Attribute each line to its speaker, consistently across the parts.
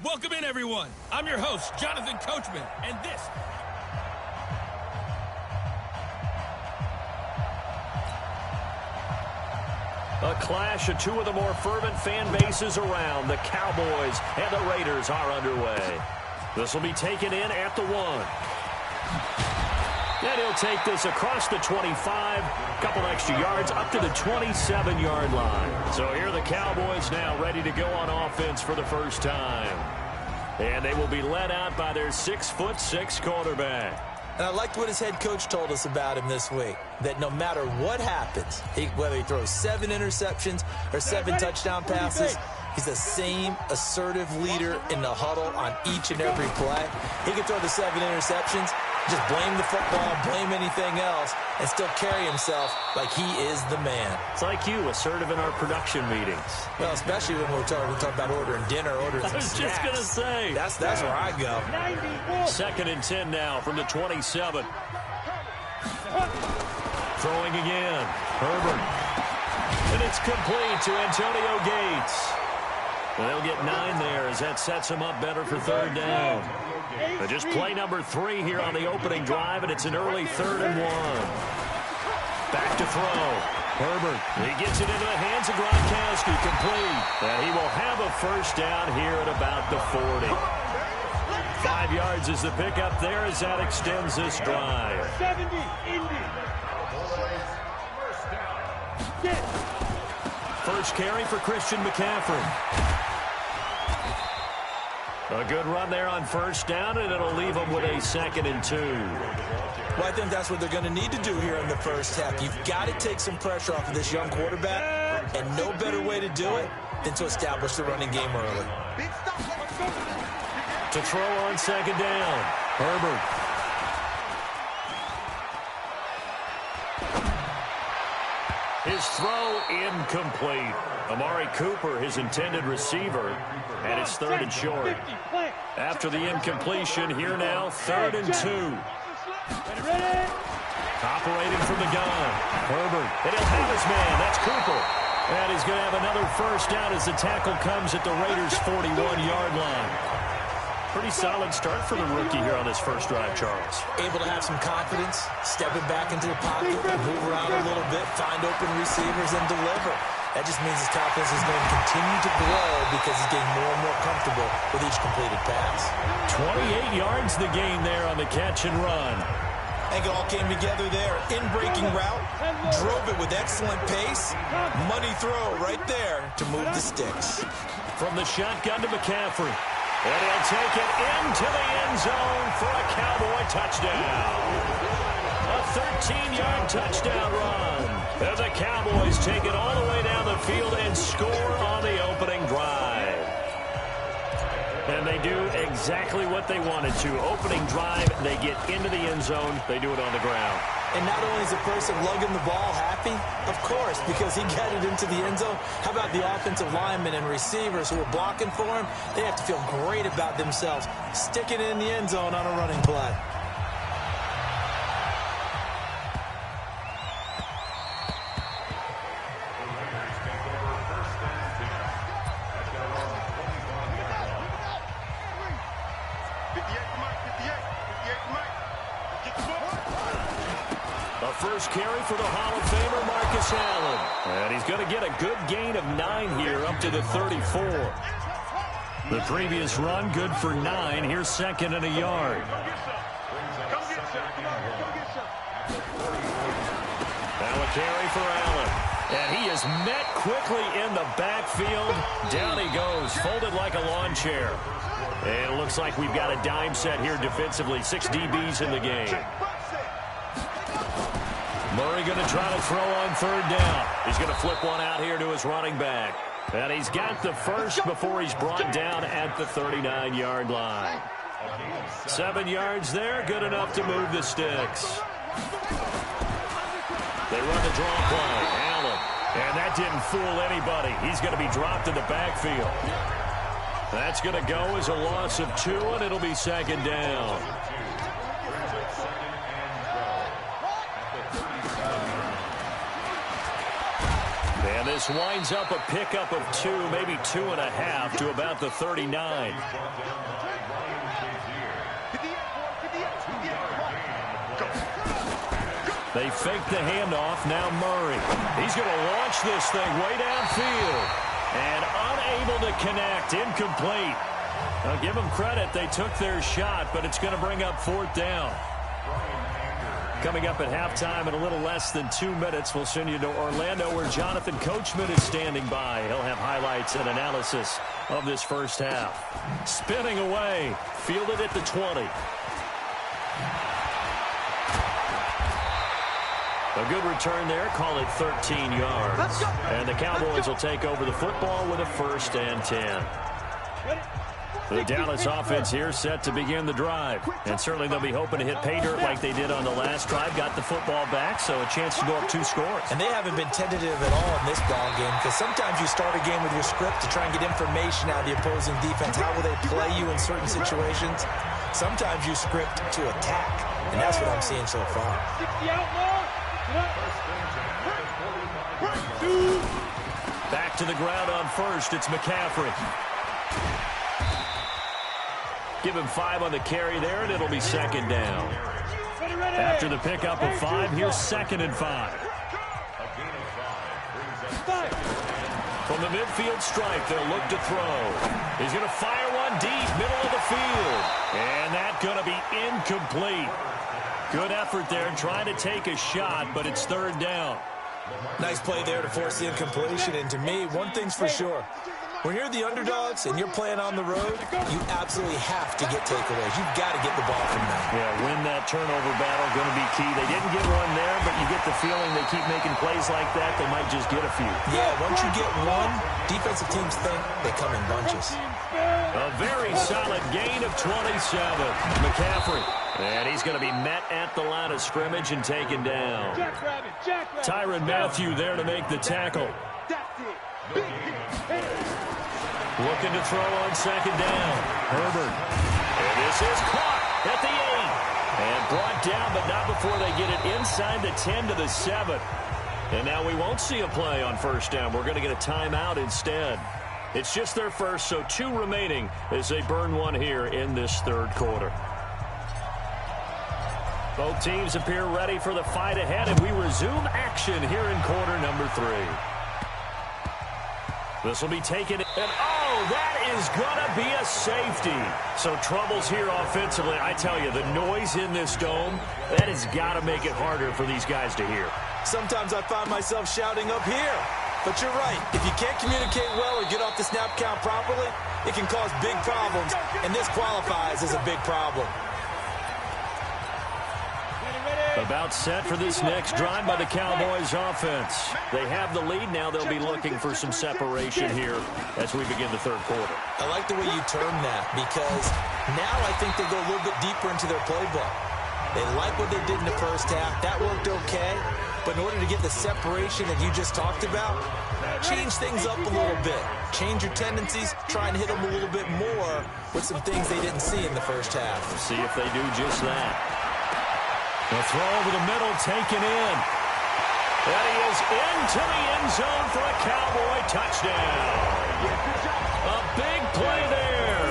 Speaker 1: Welcome in, everyone. I'm your host, Jonathan Coachman, and this...
Speaker 2: A clash of two of the more fervent fan bases around. The Cowboys and the Raiders are underway. This will be taken in at the 1. And he'll take this across the 25, couple extra yards up to the 27-yard line. So here are the Cowboys now ready to go on offense for the first time. And they will be led out by their 6'6" quarterback.
Speaker 3: And I liked what his head coach told us about him this week, that no matter what happens, whether he throws 7 interceptions or 7 touchdown passes, he's the same assertive leader in the huddle on each and every play. He can throw the 7 interceptions, just blame the football, blame anything else, and still carry himself like he is the man.
Speaker 2: It's like you, assertive in our production meetings.
Speaker 3: Well, especially when we talk about ordering dinner, ordering some snacks.
Speaker 2: I was just going to say.
Speaker 3: That's where I go.
Speaker 2: 2nd and 10 now from the 27. Throwing again. Herbert. And it's complete to Antonio Gates. They'll get 9 there as that sets him up better for 3rd down. Just play number 3 here on the opening drive, and it's an early 3rd and 1. Back to throw. Herbert. He gets it into the hands of Gronkowski, complete. And he will have a first down here at about the 40. 5 yards is the pickup there as that extends this drive.
Speaker 4: 70, Indy.
Speaker 2: First carry for Christian McCaffrey. A good run there on 1st down, and it'll leave them with a 2nd and 2.
Speaker 3: Well, I think that's what they're going to need to do here in the first half. You've got to take some pressure off of this young quarterback, and no better way to do it than to establish the running game early.
Speaker 2: To throw on 2nd down, Herbert. His throw incomplete. Amari Cooper, his intended receiver, and it's 3rd and short. After the incompletion, here now, 3rd and 2. Operating from the gun, Herbert. And he'll have his man, that's Cooper. And he's going to have another first down as the tackle comes at the Raiders' 41-yard line. Pretty solid start for the rookie here on this first drive, Charles.
Speaker 3: Able to have some confidence, stepping back into the pocket, move around a little bit, find open receivers, and deliver. That just means his confidence is going to continue to grow because he's getting more and more comfortable with each completed pass.
Speaker 2: 28 yards the gain there on the catch and run.
Speaker 3: I think it all came together there. In-breaking route, drove it with excellent pace. Money throw right there to move the sticks.
Speaker 2: From the shotgun to McCaffrey. And he'll take it into the end zone for a Cowboy touchdown. A 13-yard touchdown run. And the Cowboys take it all the way down the field and score on the opening drive. And they do exactly what they wanted to. Opening drive, they get into the end zone. They do it on the ground.
Speaker 3: And not only is the person lugging the ball happy, of course, because he got it into the end zone. How about the offensive linemen and receivers who are blocking for him? They have to feel great about themselves, sticking it in the end zone on a running play.
Speaker 2: First carry for the Hall of Famer, Marcus Allen. And he's going to get a good gain of 9 here up to the 34. The previous run, good for 9. Here's 2nd and a yard. Now a carry for Allen. And he is met quickly in the backfield. Down he goes, folded like a lawn chair. And it looks like we've got a dime set here defensively. 6 DBs in the game. Murray going to try to throw on 3rd down. He's going to flip one out here to his running back. And he's got the first before he's brought down at the 39-yard line. 7 yards there, good enough to move the sticks. They run the draw play. Allen. And that didn't fool anybody. He's going to be dropped in the backfield. That's going to go as a loss of 2, and it'll be 2nd down. this winds up a pickup of 2, maybe 2.5 to about the 39. They fake the handoff. Now Murray. He's going to launch this thing way downfield. And unable to connect. Incomplete. Now give them credit. They took their shot, but it's going to bring up 4th down. Coming up at halftime in a little less than 2 minutes, we'll send you to Orlando where Jonathan Coachman is standing by. He'll have highlights and analysis of this first half. Spinning away. Fielded at the 20. A good return there. Call it 13 yards. And the Cowboys will take over the football with a 1st and 10. The Dallas offense here set to begin the drive. And certainly they'll be hoping to hit pay dirt like they did on the last drive. Got the football back, so a chance to go up 2 scores.
Speaker 3: And they haven't been tentative at all in this ball game, because sometimes you start a game with your script to try and get information out of the opposing defense. How will they play you in certain situations? Sometimes you script to attack, and that's what I'm seeing so far.
Speaker 2: Back to the ground on first. It's McCaffrey. Give him 5 on the carry there, and it'll be 2nd down. After the pickup of 5, here's 2nd and 5. From the midfield stripe, they'll look to throw. He's going to fire one deep, middle of the field. And that's going to be incomplete. Good effort there, trying to take a shot, but it's 3rd down.
Speaker 3: Nice play there to force the incompletion. And to me, one thing's for sure. When you're the underdogs and you're playing on the road, you absolutely have to get takeaways. You've got to get the ball from them.
Speaker 2: Yeah, win that turnover battle, going to be key. They didn't get one there, but you get the feeling they keep making plays like that, they might just get a few.
Speaker 3: Yeah, once you get one, defensive teams think they come in bunches.
Speaker 2: A very solid gain of 27. McCaffrey. And he's going to be met at the line of scrimmage and taken down. Tyrann Mathieu there to make the tackle. Looking to throw on 2nd down. Herbert. And this is caught at the 8. And brought down, but not before they get it inside the 10 to the 7. And now we won't see a play on 1st down. We're going to get a timeout instead. It's just their first, so 2 remaining as they burn one here in this 3rd quarter. Both teams appear ready for the fight ahead, and we resume action here in quarter number 3. This will be taken, and oh, that is going to be a safety. So troubles here offensively. I tell you, the noise in this dome, that has got to make it harder for these guys to hear.
Speaker 3: Sometimes I find myself shouting up here. But you're right. If you can't communicate well or get off the snap count properly, it can cause big problems, and this qualifies as a big problem.
Speaker 2: About set for this next drive by the Cowboys offense. They have the lead. Now they'll be looking for some separation here as we begin the 3rd quarter.
Speaker 3: I like the way you term that, because now I think they go a little bit deeper into their playbook. They like what they did in the first half. That worked okay. But in order to get the separation that you just talked about, change things up a little bit. Change your tendencies. Try and hit them a little bit more with some things they didn't see in the first half.
Speaker 2: See if they do just that. The throw over the middle, taken in. And he is into the end zone for a Cowboy touchdown. A big play there.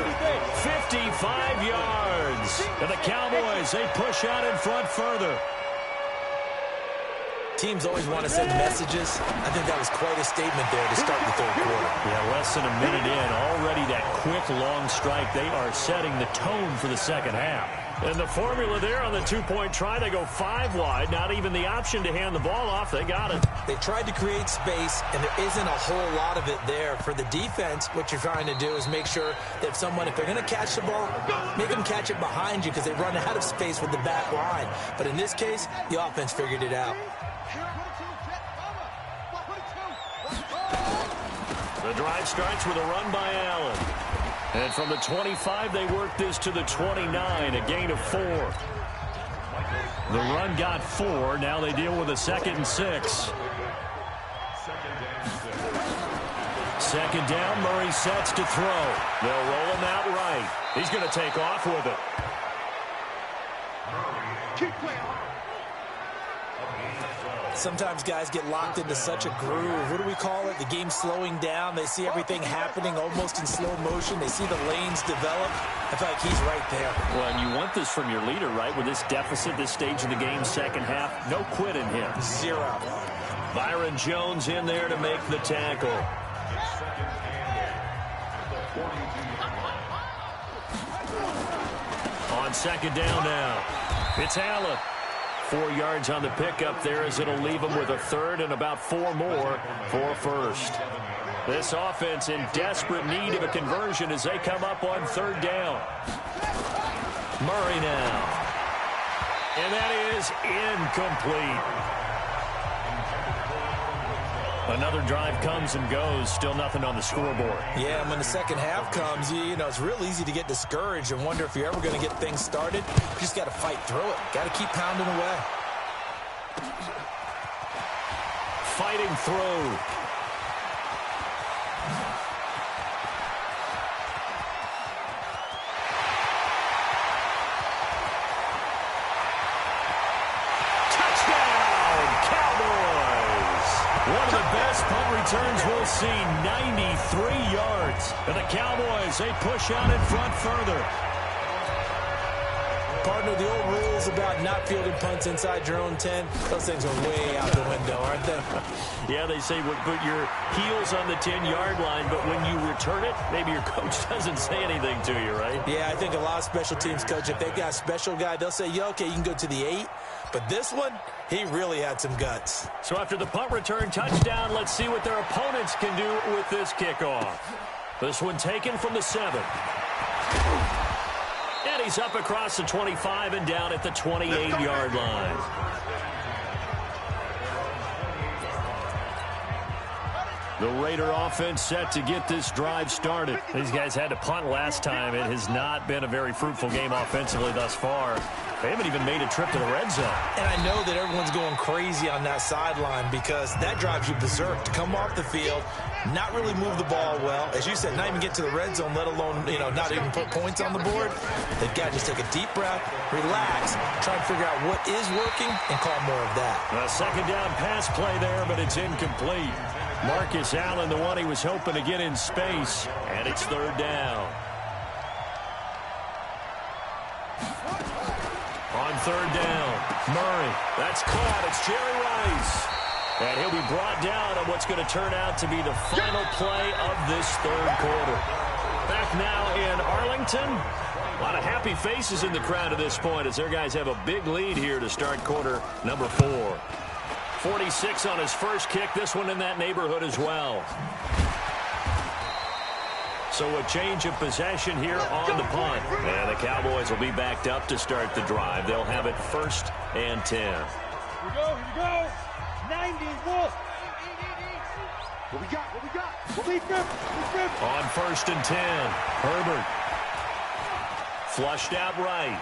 Speaker 2: 55 yards. And the Cowboys, they push out in front further.
Speaker 3: Teams always want to send messages. I think that was quite a statement there to start the 3rd quarter.
Speaker 2: Yeah, less than a minute in. Already that quick, long strike. They are setting the tone for the 2nd half. And the formula there on the 2-point try, they go 5 wide. Not even the option to hand the ball off. They got it.
Speaker 3: They tried to create space, and there isn't a whole lot of it there. For the defense, what you're trying to do is make sure that if they're going to catch the ball, make them catch it behind you because they run out of space with the back line. But in this case, the offense figured it out.
Speaker 2: The drive starts with a run by Allen. And from the 25, they work this to the 29, a gain of 4. The run got 4. Now they deal with a 2nd and 6. 2nd down, Murray sets to throw. They'll roll him out right. He's going to take off with it.
Speaker 3: Sometimes guys get locked into such a groove. What do we call it? The game slowing down. They see everything happening almost in slow motion. They see the lanes develop. I feel like he's right there.
Speaker 2: Well, and you want this from your leader, right? With this deficit, this stage of the game, second half, no quit in him.
Speaker 3: Zero.
Speaker 2: Byron Jones in there to make the tackle. On second down now, it's Allen. 4 yards on the pickup there as it'll leave him with a third and about 4 more for first. This offense in desperate need of a conversion as they come up on third down. Murray now. And that is incomplete. Another drive comes and goes. Still nothing on the scoreboard.
Speaker 3: Yeah, and when the second half comes, you know, it's real easy to get discouraged and wonder if you're ever going to get things started. You just got to fight through it. Got to keep pounding away.
Speaker 2: Fighting through. One of the best punt returns we'll see, 93 yards. And the Cowboys, they push out in front further.
Speaker 3: Partner, the old rules about not fielding punts inside your own 10, those things are way out the window, aren't they?
Speaker 2: Yeah, they say put your heels on the 10-yard line, but when you return it, maybe your coach doesn't say anything to you, right?
Speaker 3: Yeah, I think a lot of special teams coach, if they've got a special guy, they'll say, yeah, okay, you can go to the 8. But this one, he really had some guts.
Speaker 2: So after the punt return touchdown, let's see what their opponents can do with this kickoff. This one taken from the 7. And he's up across the 25 and down at the 28-yard line. The Raider offense set to get this drive started. These guys had to punt last time. It has not been a very fruitful game offensively thus far. They haven't even made a trip to the red zone. And
Speaker 3: I know that everyone's going crazy on that sideline because that drives you berserk to come off the field, not really move the ball well. As you said, not even get to the red zone, let alone, you know, not even put points on the board. They've got to just take a deep breath, relax, try and figure out what is working and call more of that.
Speaker 2: A second down pass play there, but it's incomplete. Marcus Allen, the one he was hoping to get in space, and it's third down. On third down, Murray. That's caught. It's Jerry Rice. And he'll be brought down on what's going to turn out to be the final play of this third quarter. Back now in Arlington. A lot of happy faces in the crowd at this point as their guys have a big lead here to start quarter number 4. 46 on his first kick. This one in that neighborhood as well. So a change of possession here on the punt. And the Cowboys will be backed up to start the drive. They'll have it 1st and 10.
Speaker 1: Here we go. 90, Wolf.
Speaker 4: What we got? What we got?
Speaker 2: On 1st and 10, Herbert. Flushed out right.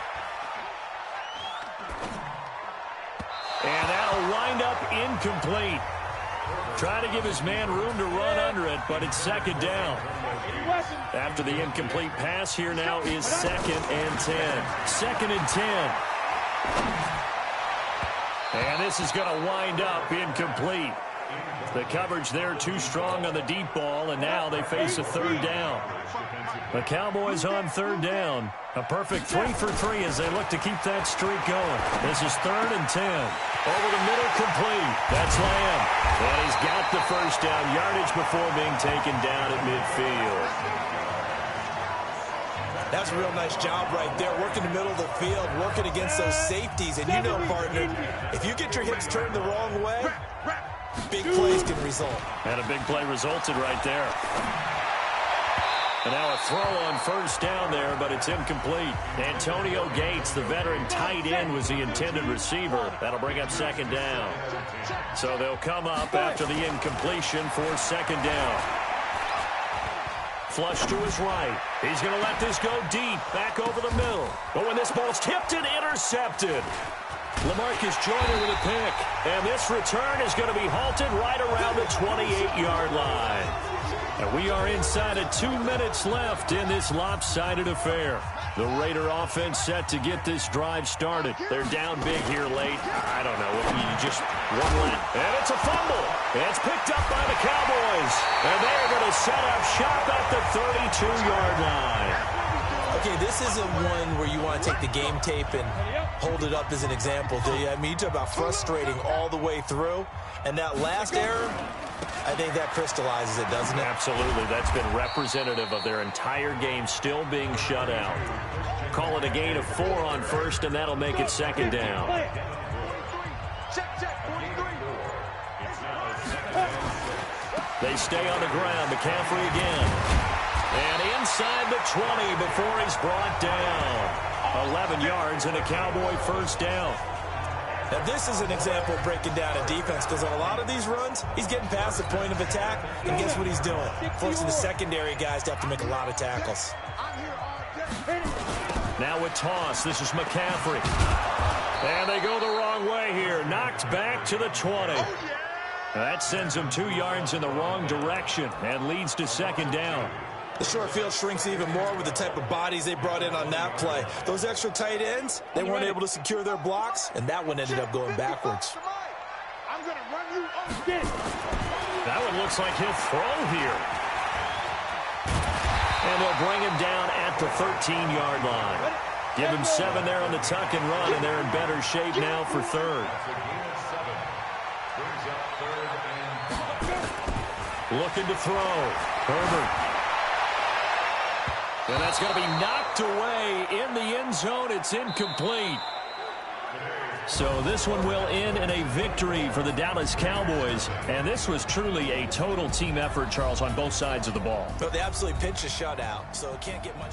Speaker 2: And that'll wind up incomplete. Trying to give his man room to run under it, but it's second down. After the incomplete pass, here now is 2nd and 10. 2nd and 10. And this is going to wind up incomplete. The coverage there too strong on the deep ball, and now they face a third down. The Cowboys on third down. A perfect 3 for 3 as they look to keep that streak going. This is 3rd and 10. Over the middle, complete. That's Lamb. And he's got the first down yardage before being taken down at midfield.
Speaker 3: That's a real nice job right there, working the middle of the field, working against those safeties. And you know, partner, if you get your hips turned the wrong way, big plays can result.
Speaker 2: And a big play resulted right there. And now a throw on first down there, but it's incomplete. Antonio Gates, the veteran tight end, was the intended receiver. That'll bring up second down. So they'll come up after the incompletion for second down. Flush to his right. He's going to let this go deep, back over the middle. But when this ball's tipped and intercepted, LaMarcus Joyner with a pick. And this return is going to be halted right around the 28-yard line. And we are inside of 2 minutes left in this lopsided affair. The Raider offense set to get this drive started. They're down big here late. I don't know. You just one lap. And it's a fumble. It's picked up by the Cowboys. And they're going to set up shop at the 32-yard line.
Speaker 3: Okay, this isn't one where you want to take the game tape and hold it up as an example, do you? I mean, you talk about frustrating all the way through. And that last error, I think that crystallizes it, doesn't it?
Speaker 2: Absolutely. That's been representative of their entire game still being shut out. Call it a gain of 4 on first, and that'll make it second down. They stay on the ground. McCaffrey again. And inside the 20 before he's brought down. 11 yards and a Cowboy first down.
Speaker 3: Now, this is an example of breaking down a defense, because on a lot of these runs, he's getting past the point of attack, and guess what he's doing? Forcing the secondary guys to have to make a lot of tackles.
Speaker 2: Now with toss, this is McCaffrey. And they go the wrong way here. Knocked back to the 20. That sends him 2 yards in the wrong direction and leads to second down.
Speaker 3: The short field shrinks even more with the type of bodies they brought in on that play. Those extra tight ends, they weren't able to secure their blocks, and that one ended up going backwards.
Speaker 2: That one looks like he'll throw here. And they'll bring him down at the 13-yard line. Give him 7 there on the tuck and run, and they're in better shape now for third. Looking to throw. Herbert. And that's going to be knocked away in the end zone. It's incomplete. So this one will end in a victory for the Dallas Cowboys. And this was truly a total team effort, Charles, on both sides of the ball.
Speaker 3: But they absolutely pinched a shutout, so it can't get much.